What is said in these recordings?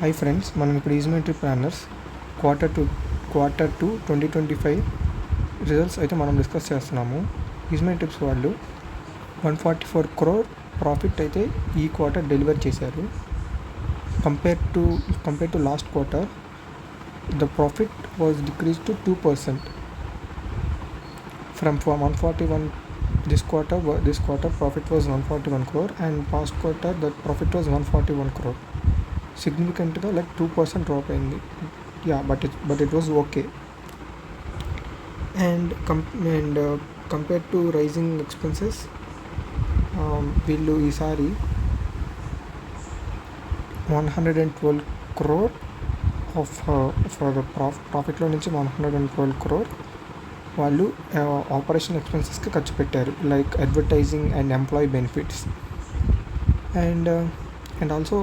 Hi friends, మనం ఇప్పుడు ఈజ్మెంటరీ planners quarter two 2025 results అయితే మనం డిస్కస్ చేస్తున్నాము. ఈజ్మెంట్రిప్స్ వాళ్ళు 144 crore ప్రాఫిట్ అయితే ఈ క్వార్టర్ డెలివర్ చేశారు. Compare to last quarter the profit was decrease to 2% from 141. This quarter profit was 141 crore and past quarter the profit was 141 crore. Significantగా 2% drop అయింది. But it was okay. And compare to rising expenses వీళ్ళు ఈసారి 112 crore of ప్రాఫిట్లో నుంచి 112 crore వాళ్ళు operation ఎక్స్పెన్సెస్కి ఖర్చు పెట్టారు, like advertising and employee benefits. And also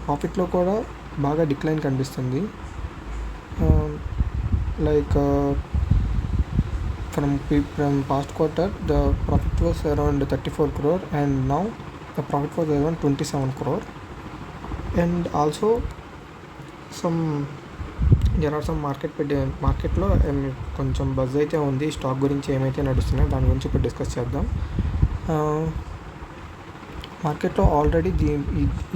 ప్రాఫిట్లో కూడా బాగా డిక్లైన్ కనిపిస్తుంది. Like from past quarter the profit was around 34 crore and now the profit was around 27 crore. And also there are some మార్కెట్లో కొంచెం బజ్ అయితే ఉంది. స్టాక్ గురించి ఏమైతే నడుస్తున్నాయో దాని గురించి ఇప్పుడు డిస్కస్ చేద్దాం. మార్కెట్లో ఆల్రెడీ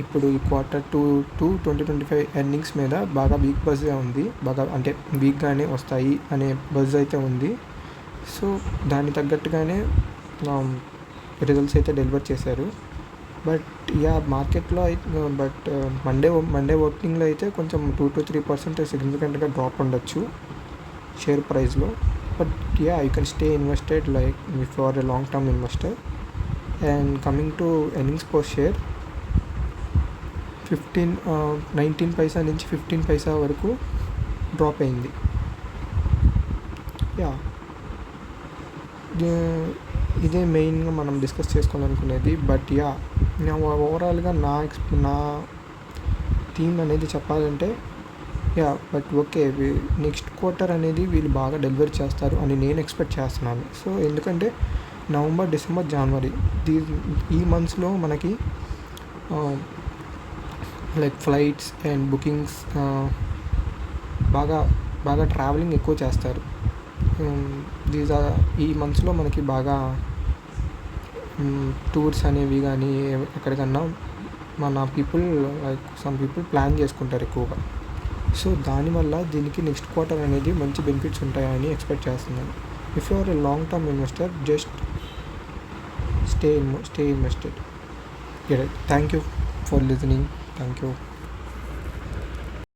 ఇప్పుడు ఈ Q2 2025 ఎర్నింగ్స్ మీద బాగా వీక్ బజ్గా ఉంది. బాగా అంటే వీక్గానే వస్తాయి అనే బజ్ అయితే ఉంది. సో దానికి తగ్గట్టుగానే రిజల్ట్స్ అయితే డెలివర్ చేశారు. బట్ మార్కెట్లో మండే ఓపెనింగ్లో అయితే కొంచెం 2-3% సిగ్నిఫికెంట్గా డ్రాప్ ఉండొచ్చు షేర్ ప్రైస్లో. But you can stay invested like if you are a long term investor. And coming to earnings per share 19 paisa నుంచి 15 పైసా వరకు డ్రాప్ అయింది. ఇదే మెయిన్గా మనం డిస్కస్ చేసుకోవాలనుకునేది. బట్ ఓవరాల్గా నా థీమ్ అనేది చెప్పాలంటే బట్ ఓకే, నెక్స్ట్ క్వార్టర్ అనేది వీళ్ళు బాగా డెలివరీ చేస్తారు అని నేను ఎక్స్పెక్ట్ చేస్తున్నాను. సో ఎందుకంటే నవంబర్, డిసెంబర్, జనవరి ఈ మంత్స్లో మనకి లైక్ ఫ్లైట్స్ అండ్ బుకింగ్స్ బాగా ట్రావెలింగ్ ఎక్కువ చేస్తారు. ఈ మంత్స్లో మనకి బాగా టూర్స్ అనేవి కానీ ఎక్కడికన్నా మన సమ్ పీపుల్ ప్లాన్ చేసుకుంటారు ఎక్కువగా. సో దానివల్ల దీనికి నెక్స్ట్ క్వార్టర్ అనేది మంచి బెనిఫిట్స్ ఉంటాయని ఎక్స్పెక్ట్ చేస్తున్నాను. If you are a long term investor, just stay invested. Thank you for listening. Thank you.